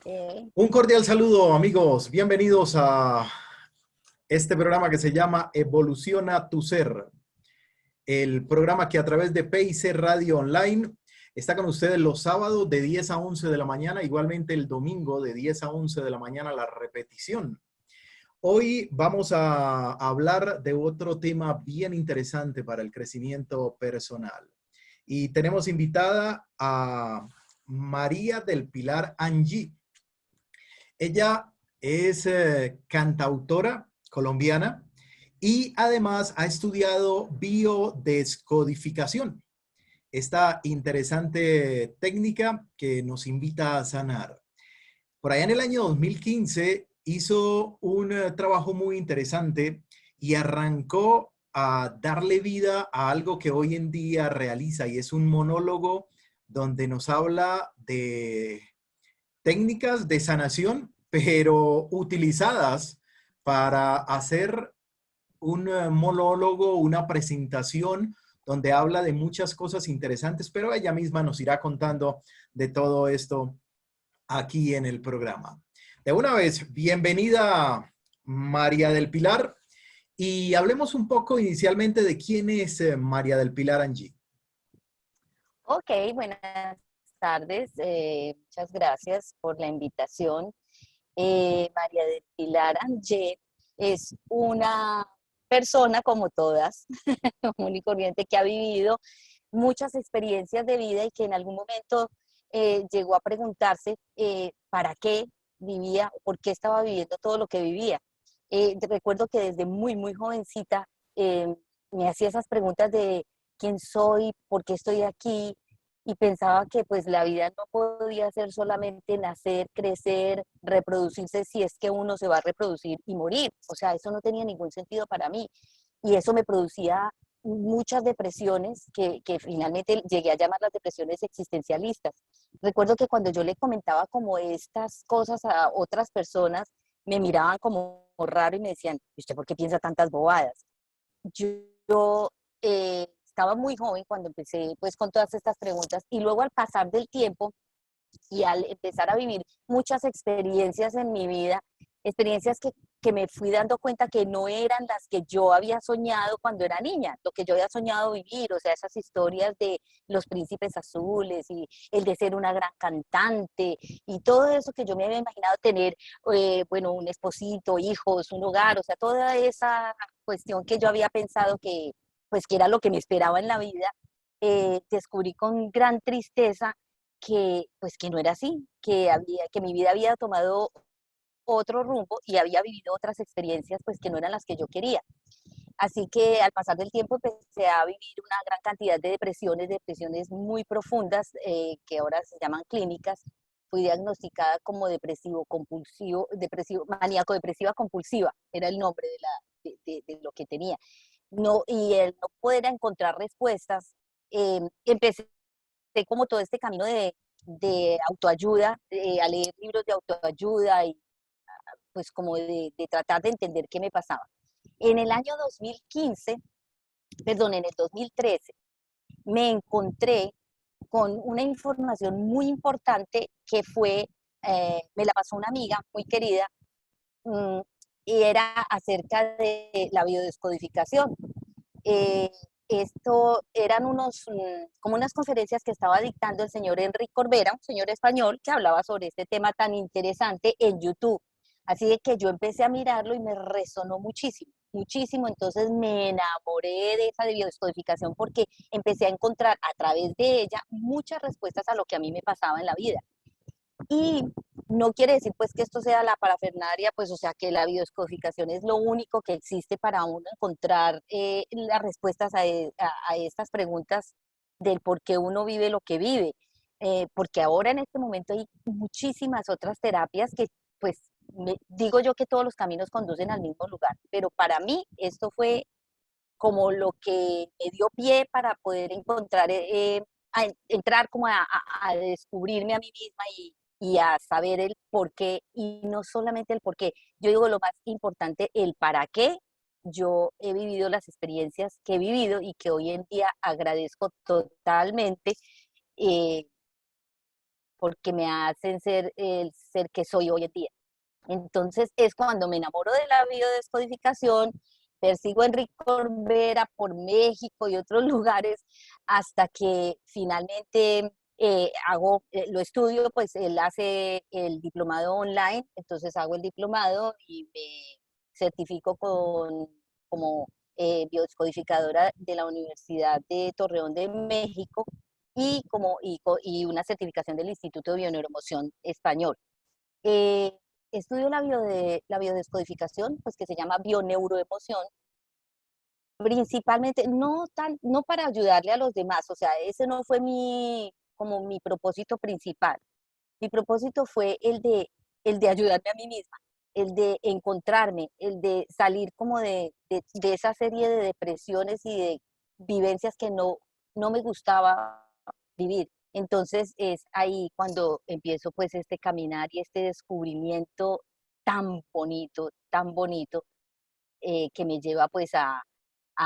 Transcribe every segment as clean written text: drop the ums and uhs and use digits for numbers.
Eh, Un cordial saludo, amigos. Bienvenidos a este programa que se llama Evoluciona tu Ser, el programa que a través de PIC Radio Online está con ustedes los sábados de 10 a 11 de la mañana, igualmente el domingo de 10 a 11 de la mañana la repetición. Hoy vamos a hablar de otro tema bien interesante para el crecimiento personal. Y tenemos invitada a María del Pilar Angie. Ella es cantautora colombiana y además ha estudiado biodescodificación, esta interesante técnica que nos invita a sanar. Por allá en el año 2015 hizo un trabajo muy interesante y arrancó a darle vida a algo que hoy en día realiza, y es un monólogo donde nos habla de técnicas de sanación, pero utilizadas para hacer un monólogo, una presentación donde habla de muchas cosas interesantes, pero ella misma nos irá contando de todo esto aquí en el programa. De una vez, bienvenida María del Pilar, y hablemos un poco inicialmente de quién es María del Pilar Angie. ok, buenas tardes. Muchas gracias por la invitación. María del Pilar Angé es una persona como todas, común y corriente, que ha vivido muchas experiencias de vida y que en algún momento llegó a preguntarse para qué vivía, por qué estaba viviendo todo lo que vivía. Recuerdo que desde muy jovencita me hacía esas preguntas de quién soy, por qué estoy aquí, y pensaba que pues la vida no podía ser solamente nacer, crecer, reproducirse si es que uno se va a reproducir y morir. O sea, eso no tenía ningún sentido para mí. Y eso me producía muchas depresiones que finalmente llegué a llamar las depresiones existencialistas. Recuerdo que cuando yo le comentaba como estas cosas a otras personas, me miraban como raro y me decían, ¿usted por qué piensa tantas bobadas? Yo estaba muy joven cuando empecé pues con todas estas preguntas, y luego al pasar del tiempo y al empezar a vivir muchas experiencias en mi vida, experiencias que me fui dando cuenta que no eran las que yo había soñado cuando era niña, lo que yo había soñado vivir, o sea, esas historias de los príncipes azules y el de ser una gran cantante y todo eso que yo me había imaginado tener, bueno, un esposito, hijos, un hogar, o sea, toda esa cuestión que yo había pensado que, pues, que era lo que me esperaba en la vida, descubrí con gran tristeza que pues que no era así, que mi vida había tomado otro rumbo y había vivido otras experiencias pues que no eran las que yo quería. Así que al pasar del tiempo empecé a vivir una gran cantidad de depresiones muy profundas, que ahora se llaman clínicas. Fui diagnosticada como depresivo compulsivo, depresivo, maníaco depresiva compulsiva, era el nombre de lo que tenía. No, y el no poder encontrar respuestas, empecé como todo este camino de autoayuda, a leer libros de autoayuda y pues como de tratar de entender qué me pasaba. En el año 2015, perdón, en el 2013, me encontré con una información muy importante que fue, me la pasó una amiga muy querida, mmm, y era acerca de la biodescodificación. Eh, Esto eran como unas conferencias que estaba dictando el señor Enrique Corbera, un señor español que hablaba sobre este tema tan interesante en YouTube. Así de que yo empecé a mirarlo y me resonó muchísimo, muchísimo. Entonces me enamoré de esa biodescodificación porque empecé a encontrar a través de ella muchas respuestas a lo que a mí me pasaba en la vida. Y no quiere decir pues que esto sea la parafernaria, pues o sea que la biodescodificación es lo único que existe para uno encontrar las respuestas a estas preguntas del por qué uno vive lo que vive. Porque ahora en este momento hay muchísimas otras terapias que pues digo yo que todos los caminos conducen al mismo lugar, pero para mí esto fue como lo que me dio pie para poder encontrar, entrar como a descubrirme a mí misma y a saber el por qué, y no solamente el por qué, yo digo lo más importante, el para qué yo he vivido las experiencias que he vivido y que hoy en día agradezco totalmente, eh, porque me hacen ser el ser que soy hoy en día. Entonces es cuando me enamoro de la biodescodificación, persigo a Enrique Corbera por México y otros lugares hasta que finalmente lo estudio, pues él hace el diplomado online, entonces hago el diplomado y me certifico como biodescodificadora de la Universidad de Torreón de México y una certificación del Instituto de Bioneuroemoción Español. Eh, Estudio la biodescodificación, pues que se llama bioneuroemoción, principalmente, no para ayudarle a los demás, o sea, ese no fue como mi propósito principal. Mi propósito fue el de ayudarme a mí misma, el de encontrarme, el de salir como de esa serie de depresiones y de vivencias que no me gustaba vivir. Entonces es ahí cuando empiezo pues este caminar y este descubrimiento tan bonito, que me lleva pues a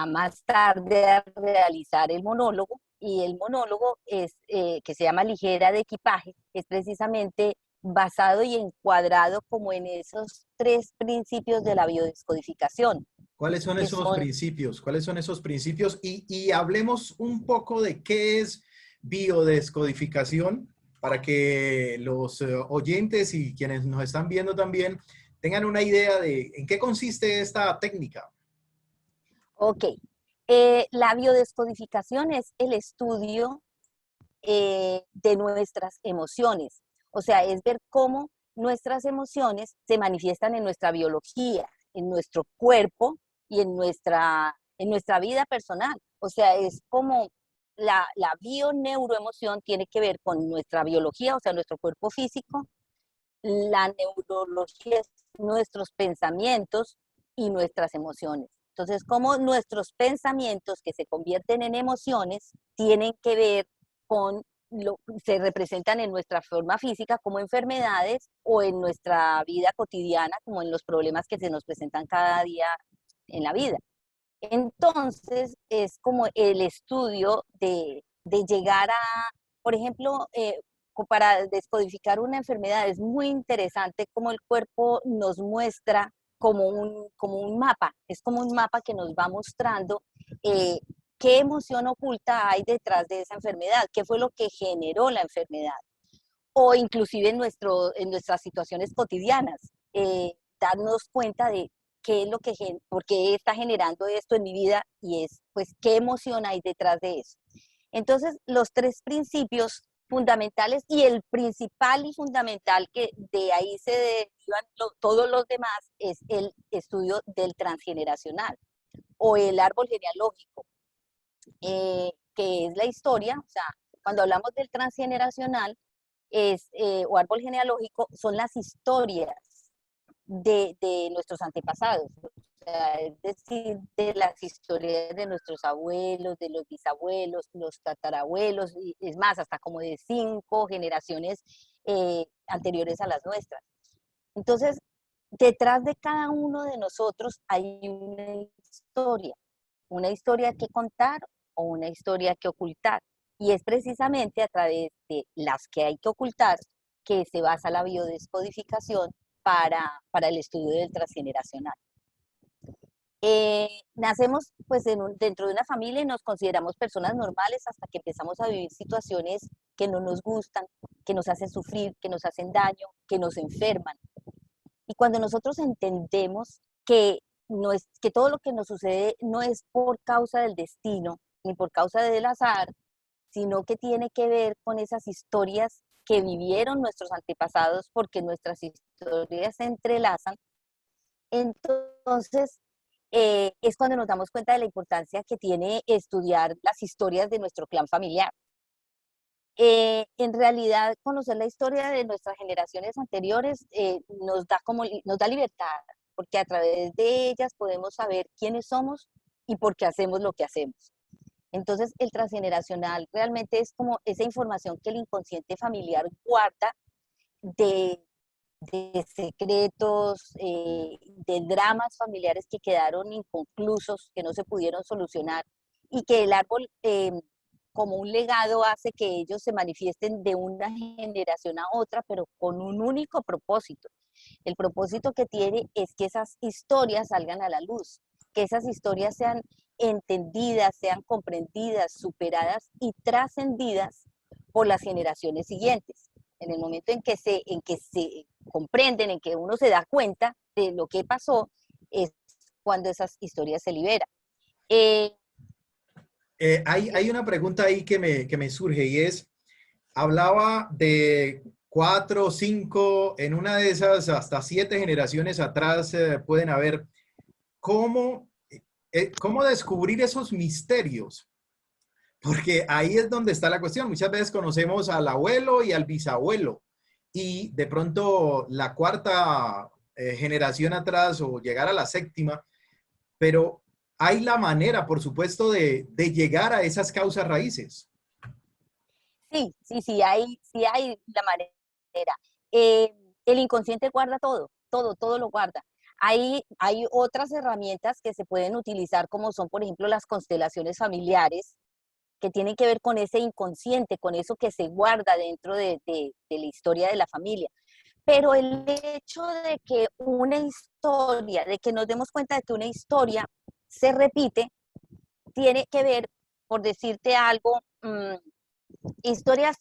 más tarde a realizar el monólogo. Y el monólogo que se llama Ligera de Equipaje, es precisamente basado y encuadrado como en esos tres principios de la biodescodificación, ¿Cuáles son que esos son, principios? ¿Cuáles son esos principios? Y hablemos un poco de qué es biodescodificación para que los oyentes y quienes nos están viendo también tengan una idea de en qué consiste esta técnica. ok, la biodescodificación es el estudio de nuestras emociones. O sea, es ver cómo nuestras emociones se manifiestan en nuestra biología, en nuestro cuerpo y en nuestra vida personal. O sea, es como la bioneuroemoción tiene que ver con nuestra biología, o sea, nuestro cuerpo físico, la neurología es nuestros pensamientos y nuestras emociones. Entonces, cómo nuestros pensamientos que se convierten en emociones tienen que ver con se representan en nuestra forma física como enfermedades o en nuestra vida cotidiana como en los problemas que se nos presentan cada día en la vida. Entonces, es como el estudio de llegar a, por ejemplo, para descodificar una enfermedad, es muy interesante cómo el cuerpo nos muestra como un mapa, es como un mapa que nos va mostrando eh, qué emoción oculta hay detrás de esa enfermedad, qué fue lo que generó la enfermedad, o inclusive en nuestras situaciones cotidianas, darnos cuenta de qué es por qué está generando esto en mi vida y es, pues, qué emoción hay detrás de eso. Entonces, los tres principios fundamentales y el principal y fundamental que de ahí se derivan todos los demás es el estudio del transgeneracional o el árbol genealógico, que es la historia, o sea, cuando hablamos del transgeneracional, o árbol genealógico, son las historias de nuestros antepasados, o sea, es decir, de las historias de nuestros abuelos, de los bisabuelos, los tatarabuelos, y es más, hasta como de 5 generaciones anteriores a las nuestras. Entonces, detrás de cada uno de nosotros hay una historia que contar o una historia que ocultar. Y es precisamente a través de las que hay que ocultar que se basa la biodescodificación para el estudio del transgeneracional. Nacemos pues dentro de una familia y nos consideramos personas normales hasta que empezamos a vivir situaciones que no nos gustan, que nos hacen sufrir, que nos hacen daño, que nos enferman. Y cuando nosotros entendemos que todo lo que nos sucede no es por causa del destino, ni por causa del azar, sino que tiene que ver con esas historias que vivieron nuestros antepasados, porque nuestras historias se entrelazan, entonces es cuando nos damos cuenta de la importancia que tiene estudiar las historias de nuestro clan familiar. En realidad, conocer la historia de nuestras generaciones anteriores nos da libertad, porque a través de ellas podemos saber quiénes somos y por qué hacemos lo que hacemos. Entonces, el transgeneracional realmente es como esa información que el inconsciente familiar guarda de, de secretos, de dramas familiares que quedaron inconclusos, que no se pudieron solucionar y que el árbol como un legado hace que ellos se manifiesten de una generación a otra, pero con un único propósito. El propósito que tiene es que esas historias salgan a la luz, que esas historias sean entendidas, sean comprendidas, superadas y trascendidas por las generaciones siguientes. En el momento en que se comprenden, en que uno se da cuenta de lo que pasó, es cuando esas historias se liberan. Eh, Hay una pregunta ahí que me surge y es, hablaba de 4, 5, en una de esas hasta 7 generaciones atrás pueden haber. ¿Cómo, cómo descubrir esos misterios? Porque ahí es donde está la cuestión. Muchas veces conocemos al abuelo y al bisabuelo y de pronto la cuarta generación atrás o llegar a la séptima, pero hay la manera, por supuesto, de llegar a esas causas raíces. sí hay la manera. Eh, el inconsciente guarda todo lo guarda. Hay otras herramientas que se pueden utilizar, como son, por ejemplo, las constelaciones familiares, que tienen que ver con ese inconsciente, con eso que se guarda dentro de la historia de la familia. Pero el hecho de que una historia, de que nos demos cuenta de que una historia se repite, tiene que ver, por decirte algo, historias,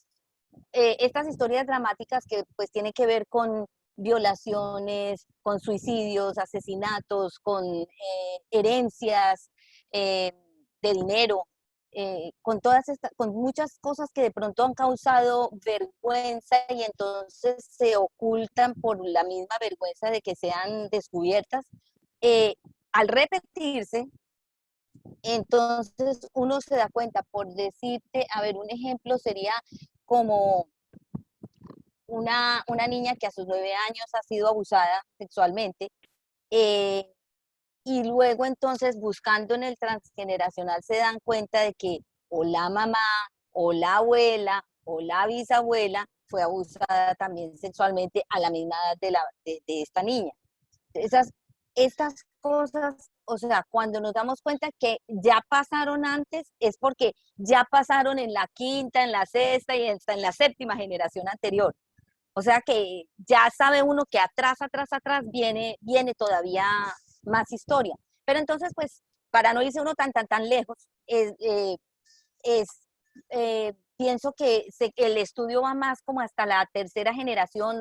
estas historias dramáticas que pues tienen que ver con violaciones, con suicidios, asesinatos, con herencias de dinero, con todas estas, con muchas cosas que de pronto han causado vergüenza y entonces se ocultan por la misma vergüenza de que sean descubiertas. Eh, Al repetirse, entonces uno se da cuenta, por decirte, a ver, un ejemplo sería como una niña que a sus 9 años ha sido abusada sexualmente, eh, y luego entonces buscando en el transgeneracional se dan cuenta de que o la mamá o la abuela o la bisabuela fue abusada también sexualmente a la misma edad de esta niña. Estas cosas, o sea, cuando nos damos cuenta que ya pasaron antes, es porque ya pasaron en la quinta, en la sexta y hasta en la séptima generación anterior. O sea que ya sabe uno que atrás viene todavía más historia. Pero entonces, pues, para no irse uno tan lejos, es pienso que el estudio va más como hasta la tercera generación,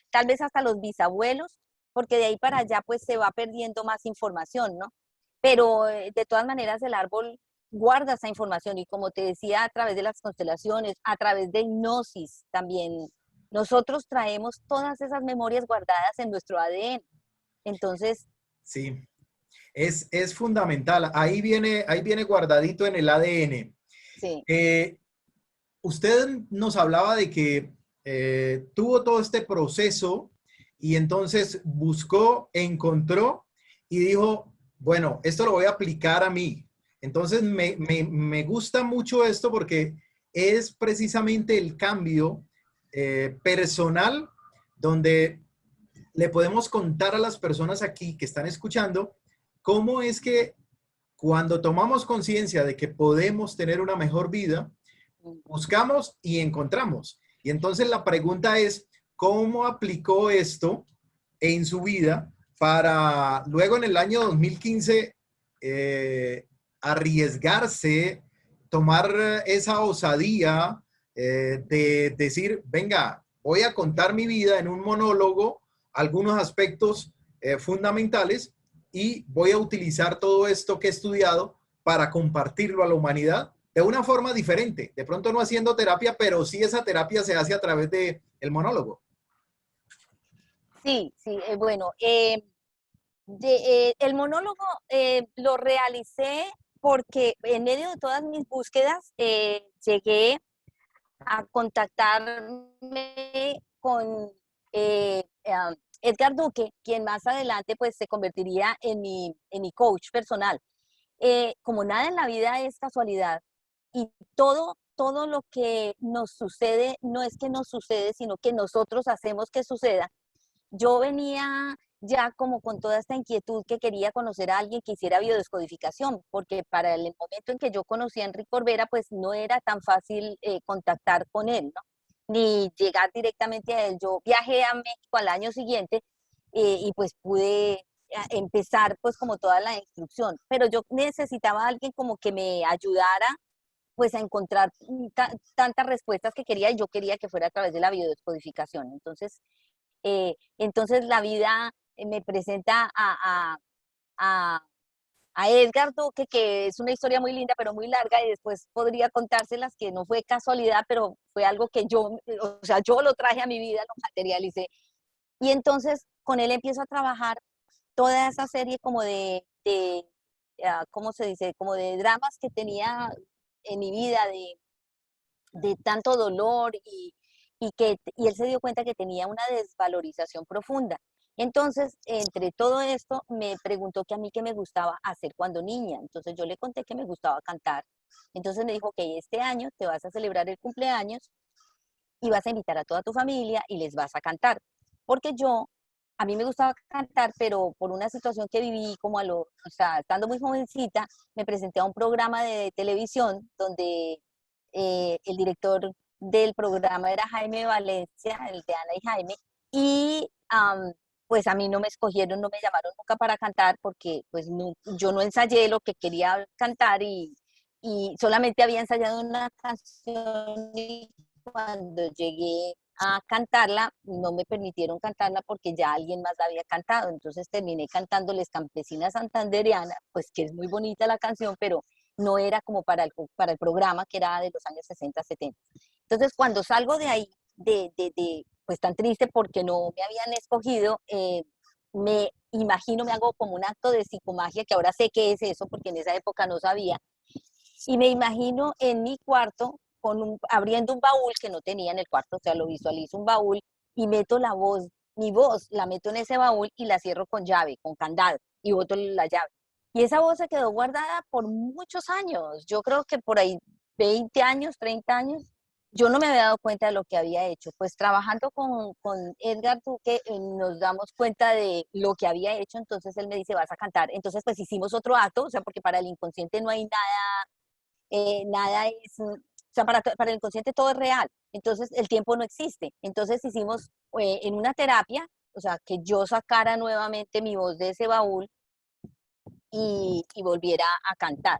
tal vez hasta los bisabuelos, porque de ahí para allá pues se va perdiendo más información, ¿no? Pero de todas maneras el árbol guarda esa información y como te decía, a través de las constelaciones, a través de hipnosis también, nosotros traemos todas esas memorias guardadas en nuestro ADN. Entonces, Sí, es fundamental. Ahí viene guardadito en el ADN. sí, Eh, Usted nos hablaba de que tuvo todo este proceso y entonces buscó, encontró y dijo, bueno, esto lo voy a aplicar a mí. Entonces me gusta mucho esto porque es precisamente el cambio personal donde le podemos contar a las personas aquí que están escuchando cómo es que cuando tomamos conciencia de que podemos tener una mejor vida, buscamos y encontramos. Y entonces la pregunta es, ¿cómo aplicó esto en su vida para luego en el año 2015 arriesgarse, tomar esa osadía de decir, venga, voy a contar mi vida en un monólogo, algunos aspectos fundamentales y voy a utilizar todo esto que he estudiado para compartirlo a la humanidad de una forma diferente, de pronto no haciendo terapia, pero sí esa terapia se hace a través de el monólogo. sí, bueno, el monólogo lo realicé porque en medio de todas mis búsquedas llegué a contactarme con Edgar Duque, quien más adelante pues se convertiría en mi coach personal. Como nada en la vida es casualidad y todo lo que nos sucede no es que nos sucede, sino que nosotros hacemos que suceda. Yo venía ya como con toda esta inquietud que quería conocer a alguien que hiciera biodescodificación, porque para el momento en que yo conocí a Enrique Corbera, pues no era tan fácil contactar con él, ¿no? Ni llegar directamente a él. Yo viajé a México al año siguiente y pues pude empezar pues como toda la instrucción, pero yo necesitaba a alguien como que me ayudara pues a encontrar tantas respuestas que quería y yo quería que fuera a través de la biodescodificación. Entonces la vida me presenta a, a Edgar Duque, que es una historia muy linda, pero muy larga, y después podría contárselas que no fue casualidad, pero fue algo que yo, o sea, yo lo traje a mi vida, lo materialicé. Y entonces con él empiezo a trabajar toda esa serie como ¿cómo se dice? Como de dramas que tenía en mi vida, de tanto dolor y él se dio cuenta que tenía una desvalorización profunda. Entonces, entre todo esto, me preguntó que a mí qué me gustaba hacer cuando niña. Entonces yo le conté que me gustaba cantar. Entonces me dijo que este año te vas a celebrar el cumpleaños y vas a invitar a toda tu familia y les vas a cantar. Porque a mí me gustaba cantar, pero por una situación que viví como o sea, estando muy jovencita, me presenté a un programa de televisión donde el director del programa era Jaime Valencia, el de Ana y Jaime, y pues a mí no me escogieron, no me llamaron nunca para cantar porque pues no, yo no ensayé lo que quería cantar y solamente había ensayado una canción y cuando llegué a cantarla, no me permitieron cantarla porque ya alguien más la había cantado, entonces terminé cantándoles Campesina Santandereana, pues que es muy bonita la canción, pero no era como para el programa que era de los años 60, 70. Entonces cuando salgo de ahí, pues tan triste porque no me habían escogido, me imagino, me hago como un acto de psicomagia, que ahora sé qué es eso, porque en esa época no sabía, y me imagino en mi cuarto abriendo un baúl que no tenía en el cuarto, o sea, lo visualizo un baúl y meto mi voz la meto en ese baúl y la cierro con llave, con candado y boto la llave. Y esa voz se quedó guardada por muchos años, yo creo que por ahí 20 años, 30 años, yo no me había dado cuenta de lo que había hecho. Pues trabajando con Edgar Duque nos damos cuenta de lo que había hecho, entonces él me dice, vas a cantar. Entonces pues hicimos otro acto, o sea, porque para el inconsciente no hay nada es, o sea, para el inconsciente todo es real, entonces el tiempo no existe. Entonces hicimos en una terapia, o sea, que yo sacara nuevamente mi voz de ese baúl y volviera a cantar.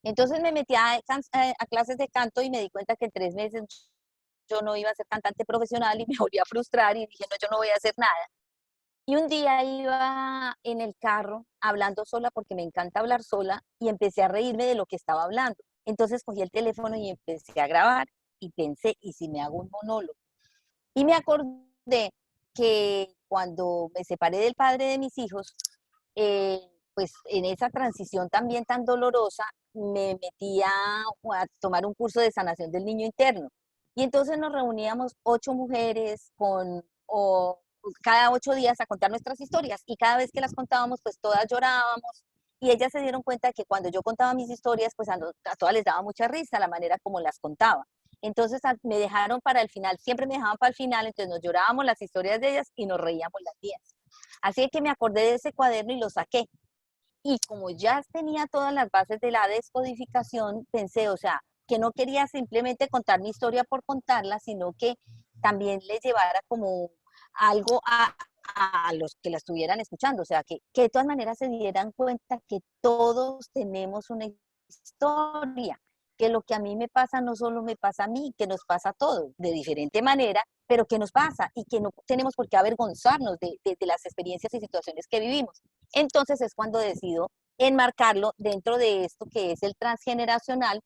Entonces me metí a clases de canto y me di cuenta que en 3 meses yo no iba a ser cantante profesional y me volví a frustrar y dije, no, yo no voy a hacer nada. Y un día iba en el carro hablando sola porque me encanta hablar sola y empecé a reírme de lo que estaba hablando. Entonces cogí el teléfono y empecé a grabar y pensé, ¿y si me hago un monólogo? Y me acordé que cuando me separé del padre de mis hijos, eh, pues en esa transición también tan dolorosa, me metí a tomar un curso de sanación del niño interno. Y entonces nos reuníamos 8 mujeres cada 8 días a contar nuestras historias. Y cada vez que las contábamos, pues todas llorábamos. Y ellas se dieron cuenta que cuando yo contaba mis historias, pues a todas les daba mucha risa la manera como las contaba. Entonces me dejaron para el final, siempre me dejaban para el final, entonces nos llorábamos las historias de ellas y nos reíamos las mías. Así que me acordé de ese cuaderno y lo saqué. Y como ya tenía todas las bases de la descodificación, pensé, o sea, que no quería simplemente contar mi historia por contarla, sino que también le llevara como algo a los que la estuvieran escuchando, o sea, que de todas maneras se dieran cuenta que todos tenemos una historia, que lo que a mí me pasa no solo me pasa a mí, que nos pasa a todos, de diferente manera, pero que nos pasa y que no tenemos por qué avergonzarnos de las experiencias y situaciones que vivimos. Entonces es cuando decido enmarcarlo dentro de esto que es el transgeneracional.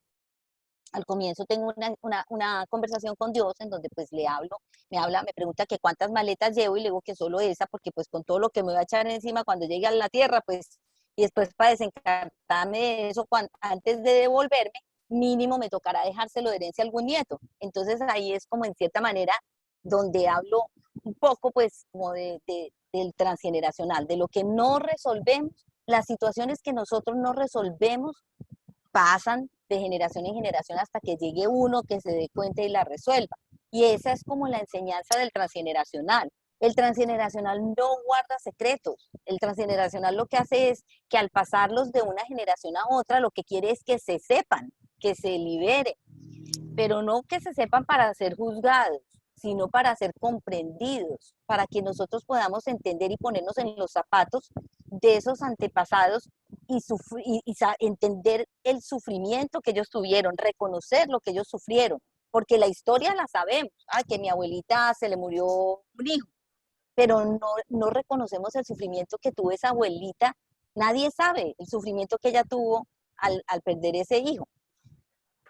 Al comienzo tengo una conversación con Dios en donde pues me pregunta que cuántas maletas llevo y le digo que solo esa, porque pues con todo lo que me voy a echar encima cuando llegue a la tierra, pues, y después para desencartarme de eso, antes de devolverme, mínimo me tocará dejárselo de herencia a algún nieto. Entonces ahí es como en cierta manera donde hablo un poco pues como del transgeneracional, de lo que no resolvemos, las situaciones que nosotros no resolvemos pasan de generación en generación hasta que llegue uno que se dé cuenta y la resuelva. Y esa es como la enseñanza del transgeneracional. El transgeneracional no guarda secretos. El transgeneracional lo que hace es que al pasarlos de una generación a otra, lo que quiere es que se sepan, que se liberen, pero no que se sepan para ser juzgados, sino para ser comprendidos, para que nosotros podamos entender y ponernos en los zapatos de esos antepasados y entender el sufrimiento que ellos tuvieron, reconocer lo que ellos sufrieron, porque la historia la sabemos, que mi abuelita se le murió un hijo, pero no reconocemos el sufrimiento que tuvo esa abuelita, nadie sabe el sufrimiento que ella tuvo al perder ese hijo.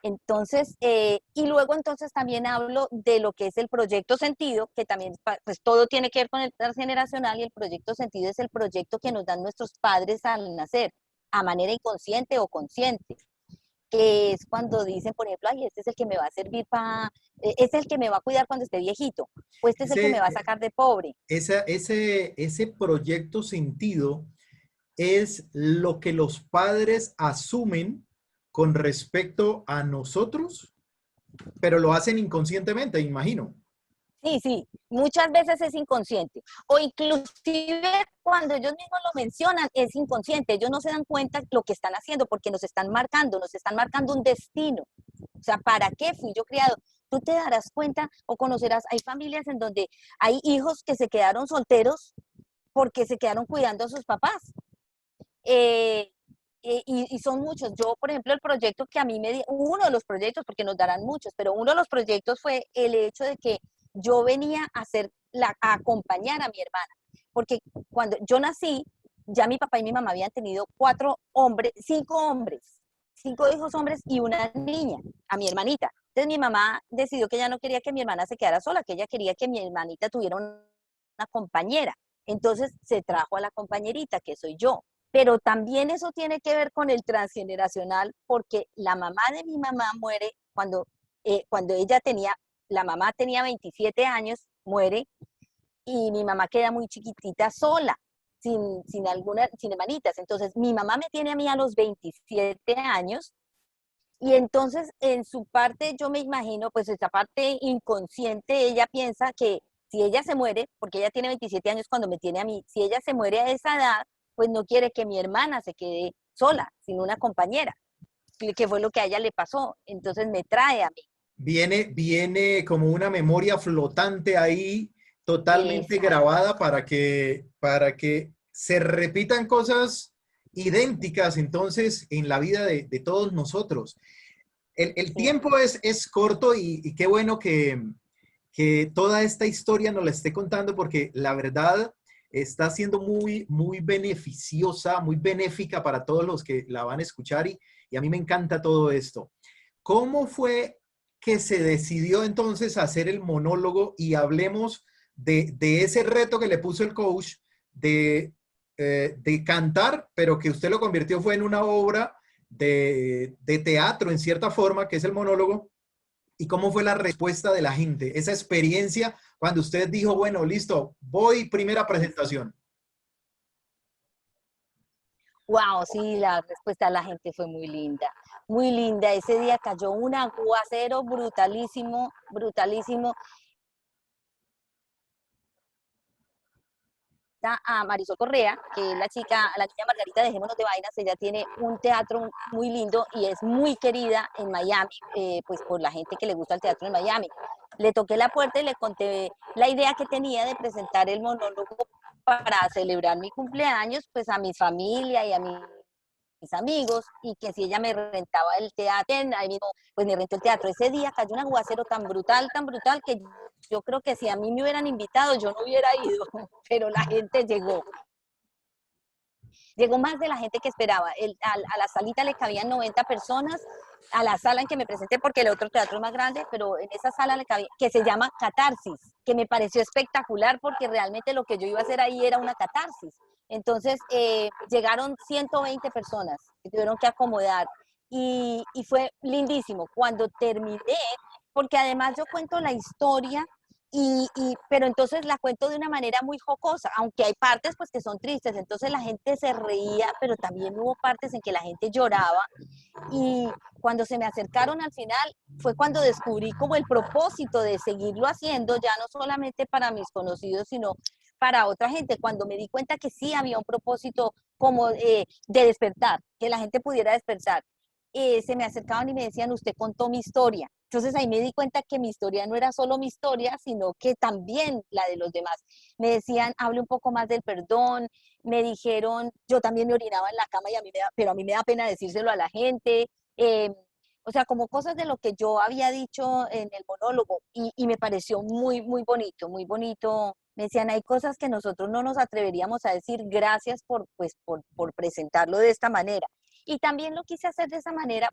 Entonces, y luego entonces también hablo de lo que es el proyecto sentido, que también pues todo tiene que ver con el transgeneracional, y el proyecto sentido es el proyecto que nos dan nuestros padres al nacer, a manera inconsciente o consciente, que es cuando dicen, por ejemplo, ay, este es el que me va a servir para, este es el que me va a cuidar cuando esté viejito, o este es el que me Ese, va a sacar de pobre. ese proyecto sentido es lo que los padres asumen con respecto a nosotros, pero lo hacen inconscientemente, imagino. Sí, sí, muchas veces es inconsciente. O inclusive cuando ellos mismos lo mencionan, es inconsciente. Ellos no se dan cuenta lo que están haciendo porque nos están marcando un destino. O sea, ¿para qué fui yo criado? Tú te darás cuenta o conocerás, hay familias en donde hay hijos que se quedaron solteros porque se quedaron cuidando a sus papás. Eh, y son muchos. Yo, por ejemplo, el proyecto que a mí me dio, uno de los proyectos, porque nos darán muchos, pero uno de los proyectos fue el hecho de que yo venía a acompañar a mi hermana, porque cuando yo nací, ya mi papá y mi mamá habían tenido cinco hijos hombres y una niña, a mi hermanita. Entonces mi mamá decidió que ella no quería que mi hermana se quedara sola, que ella quería que mi hermanita tuviera una compañera. Entonces se trajo a la compañerita, que soy yo. Pero también eso tiene que ver con el transgeneracional, porque la mamá de mi mamá muere cuando la mamá tenía 27 años, muere, y mi mamá queda muy chiquitita sola, sin hermanitas. Entonces, mi mamá me tiene a mí a los 27 años, y entonces en su parte, yo me imagino, pues esa parte inconsciente, ella piensa que si ella se muere, porque ella tiene 27 años cuando me tiene a mí, si ella se muere a esa edad, pues no quiere que mi hermana se quede sola, sin una compañera, que fue lo que a ella le pasó. Entonces me trae a mí. Viene como una memoria flotante ahí, totalmente Exacto. grabada para que se repitan cosas idénticas entonces en la vida de todos nosotros. El Sí. tiempo es corto y qué bueno que toda esta historia nos la esté contando porque la verdad está siendo muy beneficiosa, muy benéfica para todos los que la van a escuchar y a mí me encanta todo esto. ¿Cómo fue que se decidió entonces hacer el monólogo y hablemos de ese reto que le puso el coach de cantar, pero que usted lo convirtió fue en una obra de teatro en cierta forma, que es el monólogo? ¿Y cómo fue la respuesta de la gente? Esa experiencia cuando usted dijo, bueno, listo, voy, primera presentación. Wow, sí, la respuesta de la gente fue muy linda, muy linda. Ese día cayó un aguacero brutalísimo, brutalísimo. A Marisol Correa, que es la niña Margarita, dejémonos de vainas, ella tiene un teatro muy lindo y es muy querida en Miami, pues por la gente que le gusta el teatro en Miami. Le toqué la puerta y le conté la idea que tenía de presentar el monólogo para celebrar mi cumpleaños, pues a mi familia y a mis amigos, y que si ella me rentaba el teatro, ahí mismo, pues me rentó el teatro. Ese día cayó un aguacero tan brutal, que yo creo que si a mí me hubieran invitado, yo no hubiera ido, pero la gente llegó más de la gente que esperaba. A la salita le cabían 90 personas, a la sala en que me presenté, porque el otro teatro es más grande, pero en esa sala le cabía, que se llama Catarsis, que me pareció espectacular porque realmente lo que yo iba a hacer ahí era una catarsis. Entonces llegaron 120 personas que tuvieron que acomodar y fue lindísimo. Cuando terminé, porque además yo cuento la historia Pero entonces la cuento de una manera muy jocosa, aunque hay partes pues que son tristes, entonces la gente se reía, pero también hubo partes en que la gente lloraba, y cuando se me acercaron al final fue cuando descubrí como el propósito de seguirlo haciendo, ya no solamente para mis conocidos, sino para otra gente, cuando me di cuenta que sí había un propósito como de despertar, que la gente pudiera despertar. Se me acercaban y me decían, usted contó mi historia. Entonces ahí me di cuenta que mi historia no era solo mi historia, sino que también la de los demás. Me decían, hable un poco más del perdón, me dijeron, yo también me orinaba en la cama, pero a mí me da pena decírselo a la gente. Eh, o sea, como cosas de lo que yo había dicho en el monólogo, y me pareció muy, muy bonito, muy bonito. Me decían, hay cosas que nosotros no nos atreveríamos a decir, gracias por presentarlo de esta manera. Y también lo quise hacer de esa manera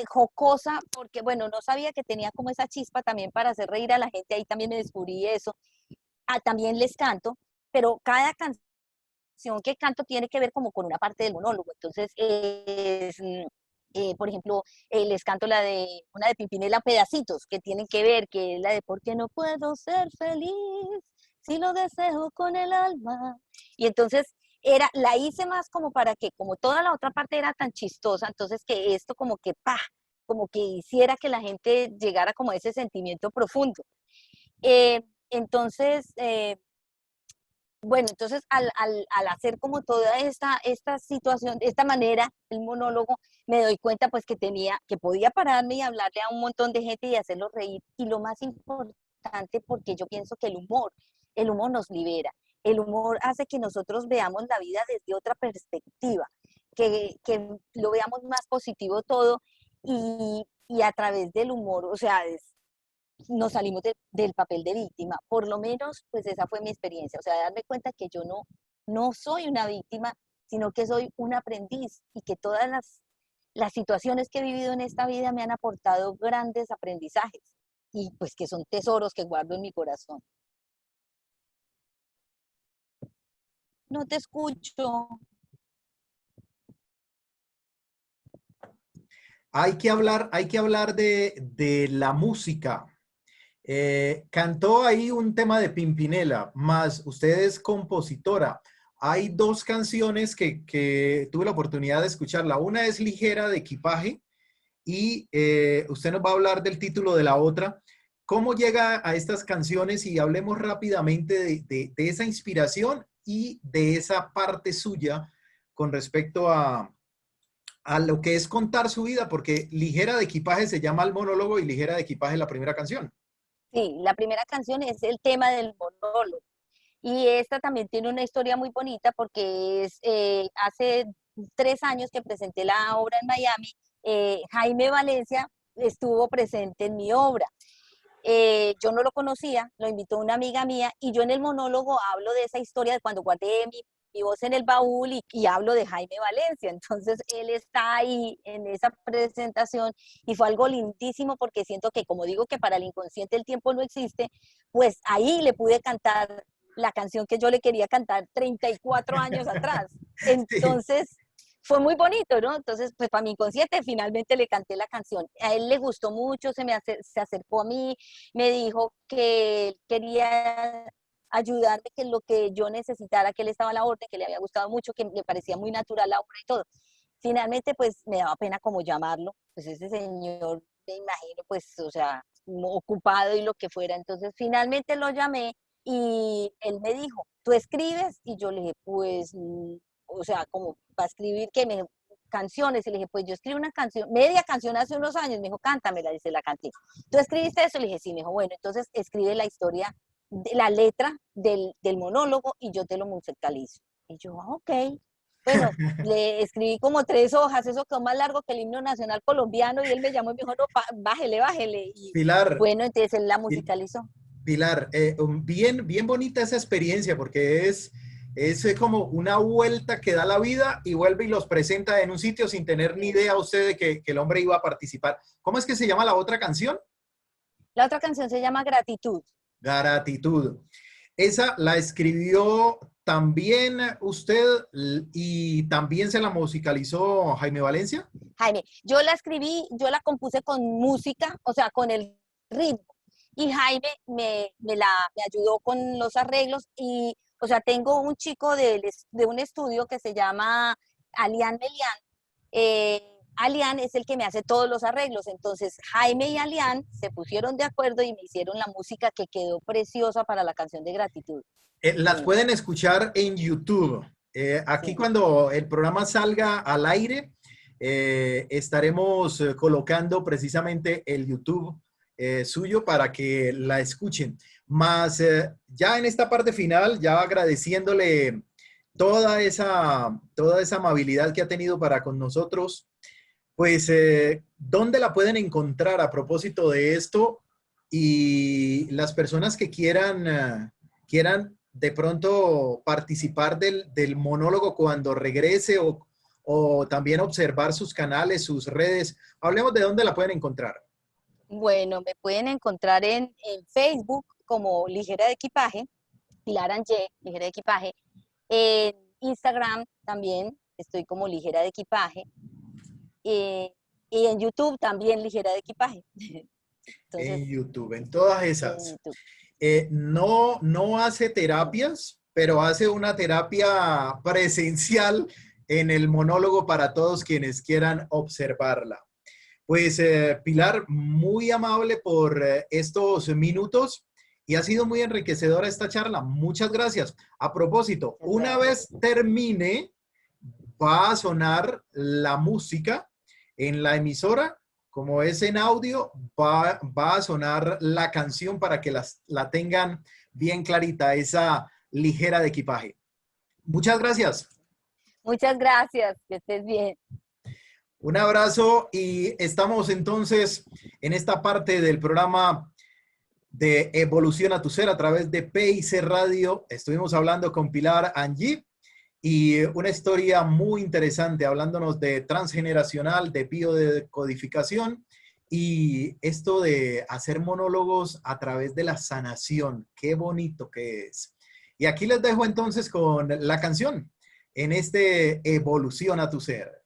jocosa, porque bueno, no sabía que tenía como esa chispa también para hacer reír a la gente, ahí también me descubrí eso. También les canto, pero cada canción que canto tiene que ver como con una parte del monólogo, entonces por ejemplo, les canto una de Pimpinela, pedacitos, que tienen que ver, que es la de ¿por qué no puedo ser feliz si lo deseo con el alma? Y entonces la hice más como para que, como toda la otra parte era tan chistosa, entonces que esto como que, ¡pah!, como que hiciera que la gente llegara como a ese sentimiento profundo. Entonces, bueno, entonces al hacer como toda esta situación, de esta manera, el monólogo, me doy cuenta pues que podía pararme y hablarle a un montón de gente y hacerlos reír. Y lo más importante, porque yo pienso que el humor nos libera. El humor hace que nosotros veamos la vida desde otra perspectiva, que lo veamos más positivo todo, y a través del humor, o sea, nos salimos del papel de víctima. Por lo menos, pues esa fue mi experiencia. O sea, darme cuenta que yo no soy una víctima, sino que soy un aprendiz, y que todas las situaciones que he vivido en esta vida me han aportado grandes aprendizajes, y pues que son tesoros que guardo en mi corazón. No te escucho. Hay que hablar de la música. Cantó ahí un tema de Pimpinela, más usted es compositora. Hay dos canciones que tuve la oportunidad de escucharla. Una es Ligera de Equipaje, y usted nos va a hablar del título de la otra. ¿Cómo llega a estas canciones? Y hablemos rápidamente de esa inspiración y de esa parte suya con respecto a lo que es contar su vida, porque Ligera de Equipaje se llama el monólogo y Ligera de Equipaje la primera canción. Sí, la primera canción es el tema del monólogo. Y esta también tiene una historia muy bonita, porque hace 3 años que presenté la obra en Miami. Jaime Valencia estuvo presente en mi obra. Yo no lo conocía, lo invitó una amiga mía, y yo en el monólogo hablo de esa historia de cuando guardé mi voz en el baúl, y hablo de Jaime Valencia. Entonces él está ahí en esa presentación, y fue algo lindísimo, porque siento que, como digo, que para el inconsciente el tiempo no existe, pues ahí le pude cantar la canción que yo le quería cantar 34 años atrás. Sí. Entonces fue muy bonito, ¿no? Entonces, pues para mi inconsciente finalmente le canté la canción. A él le gustó mucho, se acercó a mí, me dijo que él quería ayudarme, que lo que yo necesitara, que él estaba a la orden, que le había gustado mucho, que le parecía muy natural la obra y todo. Finalmente, pues me daba pena como llamarlo, pues ese señor, me imagino, pues, o sea, ocupado y lo que fuera. Entonces, finalmente lo llamé, y él me dijo, ¿tú escribes? Y yo le dije, pues, o sea, como para escribir que me canciones. Y le dije, pues yo escribí una canción, media canción hace unos años. Me dijo, cántamela, dice, la canté. ¿Tú escribiste eso? Le dije, sí. Me dijo, bueno, entonces escribe la historia, la letra del monólogo, y yo te lo musicalizo. Y yo, ok. Bueno, le escribí como 3 hojas, eso quedó más largo que el himno nacional colombiano, y él me llamó y me dijo, no, bájele, bájele. Y Pilar, bueno, entonces él la Pi- musicalizó. Pilar, bien, bien bonita esa experiencia, porque es como una vuelta que da la vida y vuelve y los presenta en un sitio sin tener ni idea usted de que el hombre iba a participar. ¿Cómo es que se llama la otra canción? La otra canción se llama Gratitud. Gratitud. Esa la escribió también usted y también se la musicalizó Jaime Valencia. Jaime, yo la escribí, yo la compuse con música, o sea, con el ritmo. y Jaime me ayudó con los arreglos y, o sea, tengo un chico de un estudio que se llama Alian Melian. Alian es el que me hace todos los arreglos, entonces Jaime y Alian se pusieron de acuerdo y me hicieron la música que quedó preciosa para la canción de gratitud. Las Sí, pueden escuchar en YouTube. Aquí sí. cuando el programa salga al aire, estaremos colocando precisamente el YouTube suyo para que la escuchen. Más ya en esta parte final, ya agradeciéndole toda esa amabilidad que ha tenido para con nosotros, pues, ¿dónde la pueden encontrar a propósito de esto? Y las personas que quieran de pronto participar del monólogo cuando regrese o también observar sus canales, sus redes, hablemos de dónde la pueden encontrar. Bueno, me pueden encontrar en Facebook como Ligera de Equipaje, Pilar Angé, Ligera de Equipaje. En Instagram también estoy como Ligera de Equipaje. eh, y en YouTube también Ligera de Equipaje. En Entonces, YouTube, en todas en esas. YouTube. No hace terapias, pero hace una terapia presencial en el monólogo para todos quienes quieran observarla. Pues Pilar, muy amable por estos minutos y ha sido muy enriquecedora esta charla. Muchas gracias. A propósito, Muchas una gracias. vez termine, va a sonar la música en la emisora. Como es en audio, va a sonar la canción para que la tengan bien clarita, esa ligera de equipaje. Muchas gracias. Muchas gracias. Que estés bien. Un abrazo y estamos entonces en esta parte del programa de Evolución a tu Ser a través de PIC Radio. Estuvimos hablando con Pilar Angie y una historia muy interesante hablándonos de transgeneracional, de biodecodificación y esto de hacer monólogos a través de la sanación. Qué bonito que es. Y aquí les dejo entonces con la canción en este Evolución a tu Ser.